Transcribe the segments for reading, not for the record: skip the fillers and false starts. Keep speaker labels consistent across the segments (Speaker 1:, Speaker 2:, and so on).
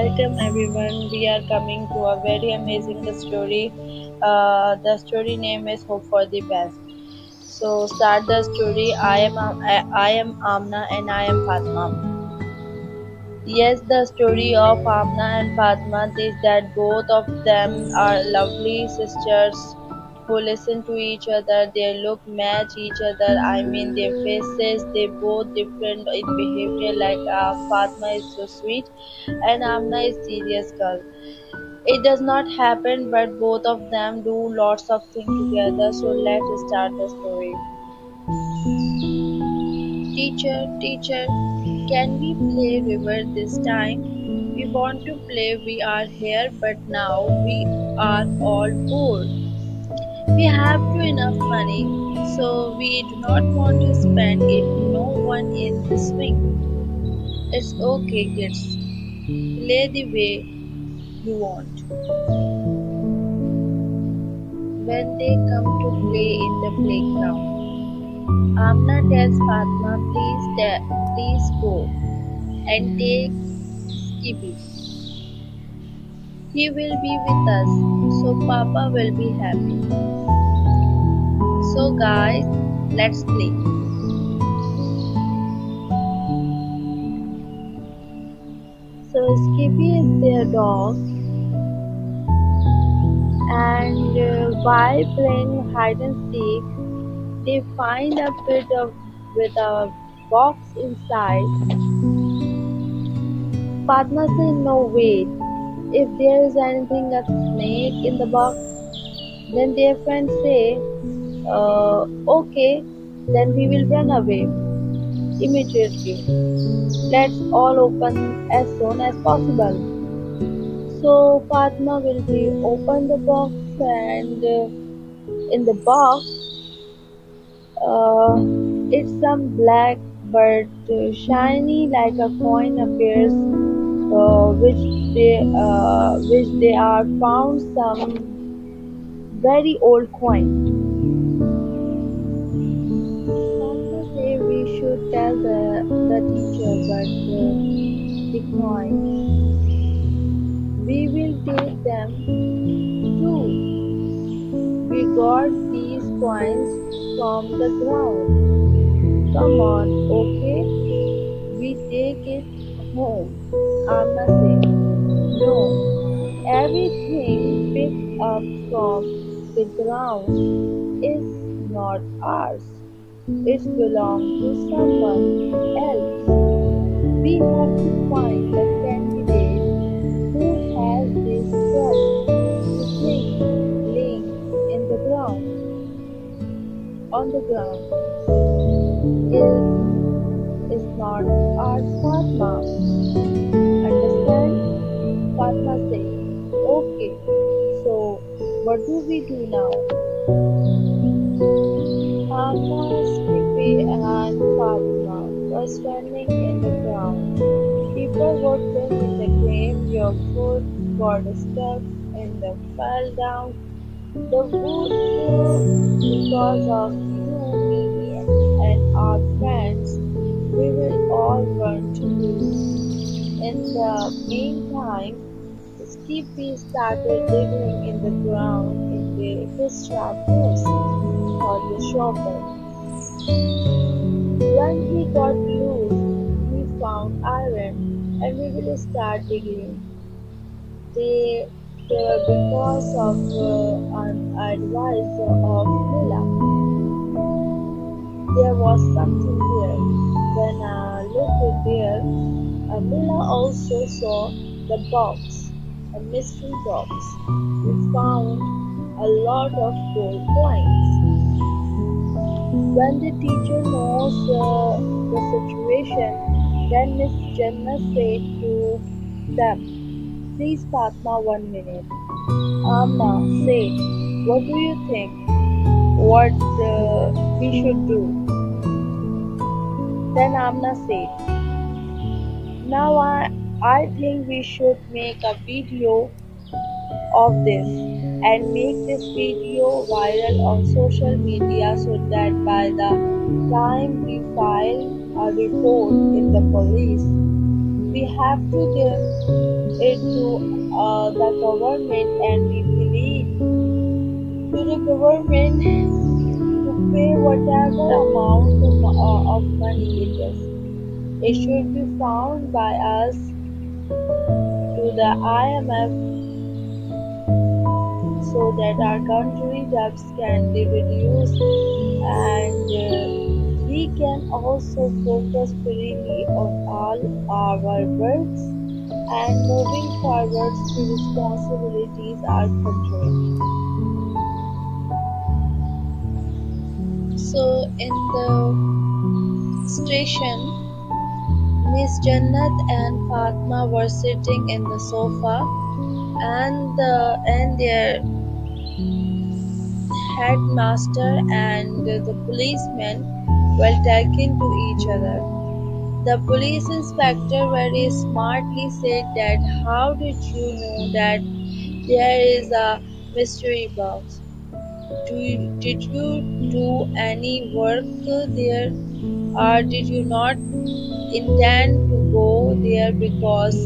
Speaker 1: Welcome everyone. We are coming to a very amazing story. The story name is Hope for the Best. So start the story. I am Amna and I am Fatma. Yes, the story of Amna and Fatma is that both of them are lovely sisters who listen to each other. Their look match each other. I mean, their faces. They both different in behavior. Like Fatma is so sweet, and Amna is serious girl. It does not happen, but both of them do lots of things together. So let's start the story. Teacher, teacher, can we play river this time? We want to play, we are here, but now we are all bored. We have to enough money, so we do not want to spend it. No one in the swing. It's okay, kids. Play the way you want. When they come to play in the playground, Amna tells Fatma, please go and take Skippy. He will be with us, so Papa will be happy. So guys, let's play. So Skippy is their dog, and while playing hide and seek, they find a pit with a box inside. Fatma says, no wait, if there is anything a snake in the box, then their friends say, okay, then we will run away immediately. Let's all open as soon as possible. So Fatma will be open the box, and in the box uh, it's some black but shiny like a coin appears, which they are found some very old coin. Fatma say we should tell the teacher, but the coin. We will take them too. We got these coins from the ground. Come on, okay? We take it home. Amna said, no. Everything picked up from the ground is not ours. It belongs to someone else. We have to find the candidate who has this precious thing laying in the ground, on the ground. Is not our Fatma. Understand? Fatma said, okay, so what do we do now? Amna, Skippy, and Fatma were standing in the ground. People would win in the game. Your foot got stuck and fell down. The wood because of you, me, and our friends. We will all run to lose. In the meantime, Skippy started digging in the ground in his sharpness or the shovel. When he got loose, he found iron, and we will start digging. They, they were because of an advice of Mila. There was something there. When I looked there, Mila also saw the box, a mystery box. We found a lot of gold coins. When the teacher knows the situation, then Miss Jannah said to them, please Fatma 1 minute. Amna said, what do you think? What we should do? Then Amna said, now I think we should make a video of this and make this video viral on social media so that by the time we file a report in the police, we have to them it to the government, and we believe to the government to pay whatever amount of money it is. It should be found by us to the IMF so that our country debts can be reduced, and we can also focus freely on all our works and moving forwards to responsibilities our country. So in the station, Miss Jannat and Fatma were sitting in the sofa, and their headmaster and the policeman were talking to each other. The police inspector very smartly said that how did you know that there is a mystery box? Did you do any work there, or did you not intend to go there because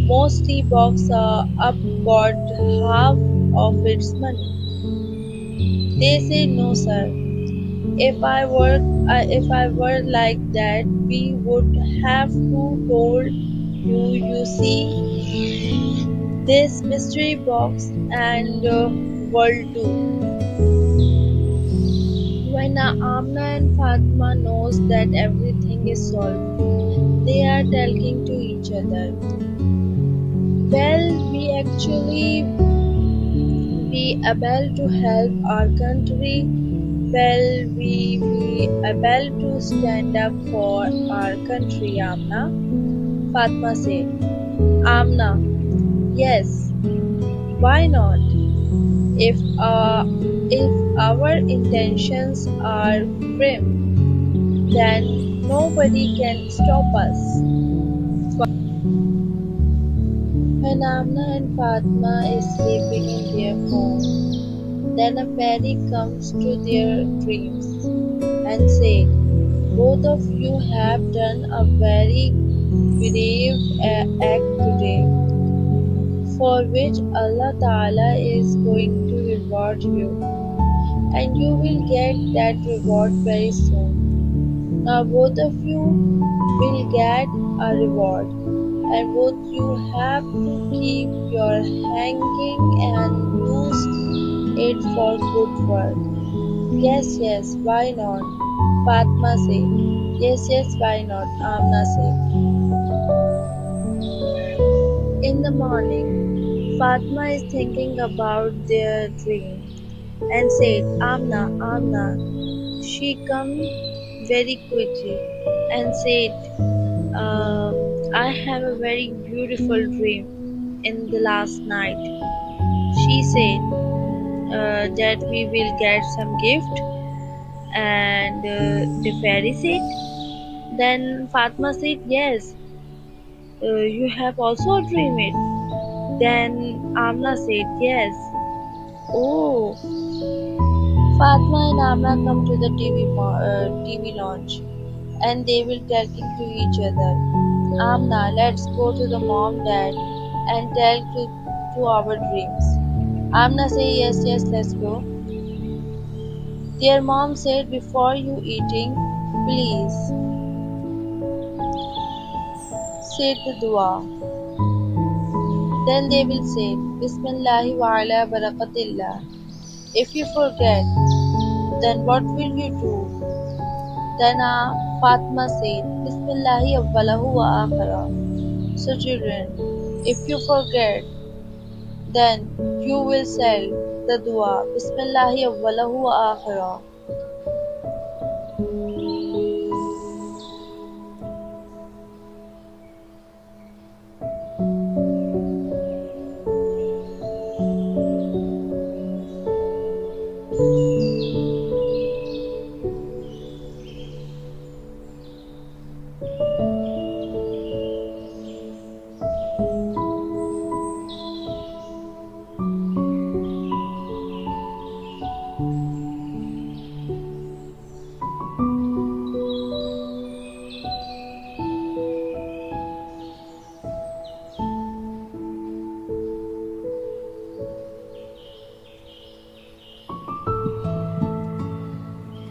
Speaker 1: mostly box up got half of its money? They say no, sir. If I were like that, we would have to told you. You see, this mystery box and world too. When Amna and Fatma knows that everything is solved, they are talking to each other. Well, we actually be able to help our country. Well, we be able to stand up for our country, Amna. Fatma said. Amna, yes, why not? If if our intentions are prim, then nobody can stop us. When Amna and Fatma is sleeping in their home, then a fairy comes to their dreams and said, both of you have done a very brave act today, for which Allah Ta'ala is going to reward you, and you will get that reward very soon. Now both of you will get a reward, and both you have to keep your hanging and use it for good work. Yes, yes, why not? Fatma said. Yes, yes, why not? Amna said. In the morning, Fatma is thinking about their dream and said, Amna, Amna. She come very quickly and said, I have a very beautiful dream in the last night. She said that we will get some gift, and the fairy said. Then Fatma said, yes, you have also dreamed it. Then Amna said, yes. Oh, Fatma and Amna come to the TV launch, and they will talking to each other. Amna, let's go to the mom, dad, and tell to our dreams. Amna say, yes, yes, let's go. Their mom said, before you eating, please say the dua. Then they will say, Bismillahi wa ala barakatillah. If you forget, then what will you do? Then Fatma said, Bismillahi awwalahu wa akhira. So children, if you forget, then you will say the dua, Bismillahi awwalahu wa akhira.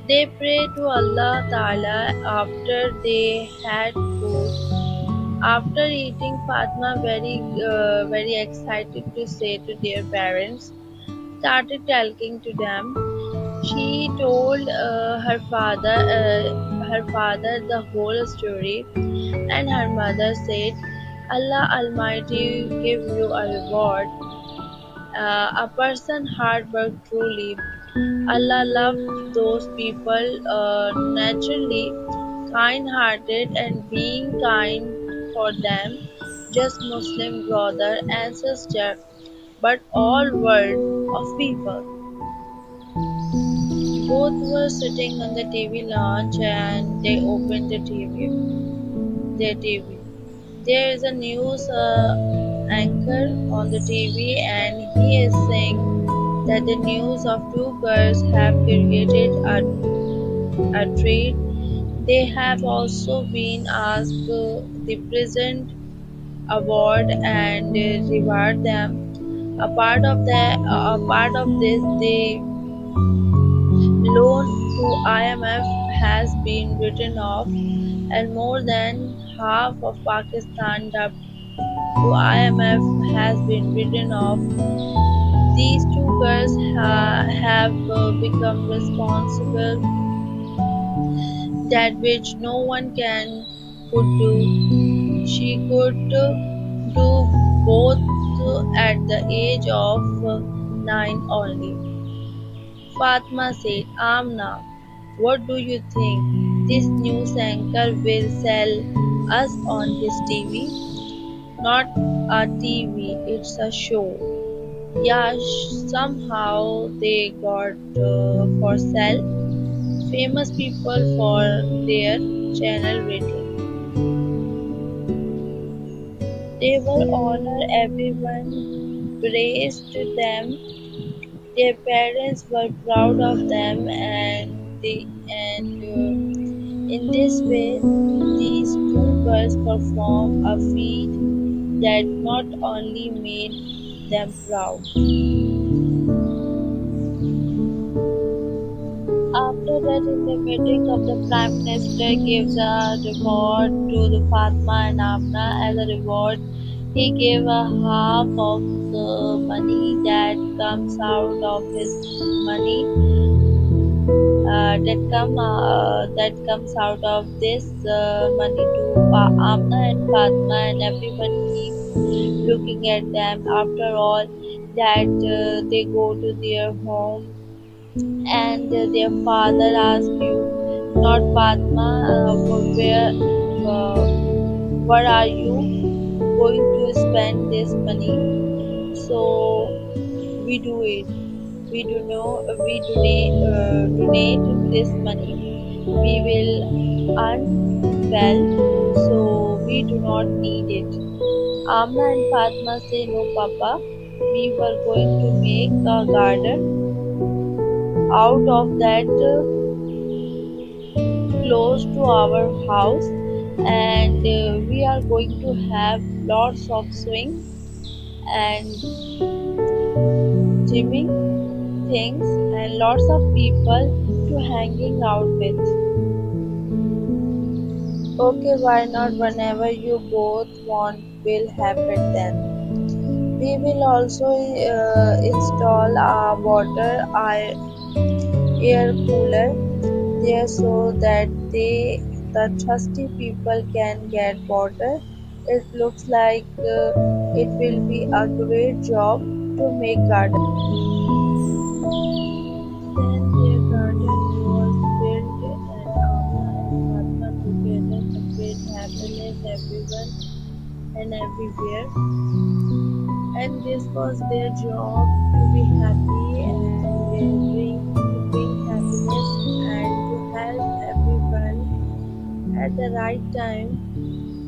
Speaker 1: They pray to Allah Ta'ala after they had food. After eating, Fatma, very excited to say to their parents, started talking to them. She told her father the whole story, and her mother said, "Allah Almighty give you a reward. A person hard work truly. Allah loved those people naturally, kind-hearted, and being kind for them, just Muslim brother and sister, but all world of people." Both were sitting on the TV lounge and they opened their TV. There is a news anchor on the TV and he is saying that the news of two girls have created a trade. They have also been asked the present award and reward them. A part of this, the loan to IMF has been written off, and more than half of Pakistan debt to IMF has been written off. These two girls have become responsible, that which no one can could do. She could do both at the age of 9 only. Fatma said, "Amna, what do you think? This news anchor will sell us on his TV?" "Not a TV, it's a show." Yeah, somehow they got for sale famous people for their channel rating. They will honor everyone, praised them. Their parents were proud of them, in this way, these two girls performed a feat that not only made them proud. After that, in the meeting of the Prime Minister gives a reward to the Fatma and Amna. As a reward, he gave a half of the money that comes out of this money to Amna and Fatma, and everyone keeps looking at them. After all, that they go to their home and their father asks you, not Fatma, uh, what are you going to spend this money? So we do it. We donate this money. We will earn well, so we do not need it. Amna and Fatma say, "No, Papa, we were going to make a garden out of that close to our house, and we are going to have lots of swings and gymming things and lots of people to hanging out with." "Okay, why not? Whenever you both want will happen then. We will also install a air cooler there so that the thirsty people can get water. It looks like it will be a great job to make garden." Then their garden was built, and Amna and Fatma together spread happiness everyone and everywhere. And this was their job, to be happy and to bring happiness and to help everyone at the right time,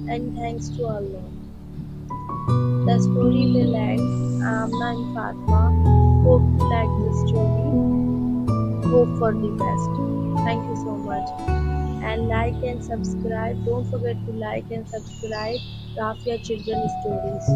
Speaker 1: and thanks to Allah. The story will end. Amna and Fatma. Hope you like the story. Hope for the best. Thank you so much. And like and subscribe. Don't forget to like and subscribe Rafia Children Stories.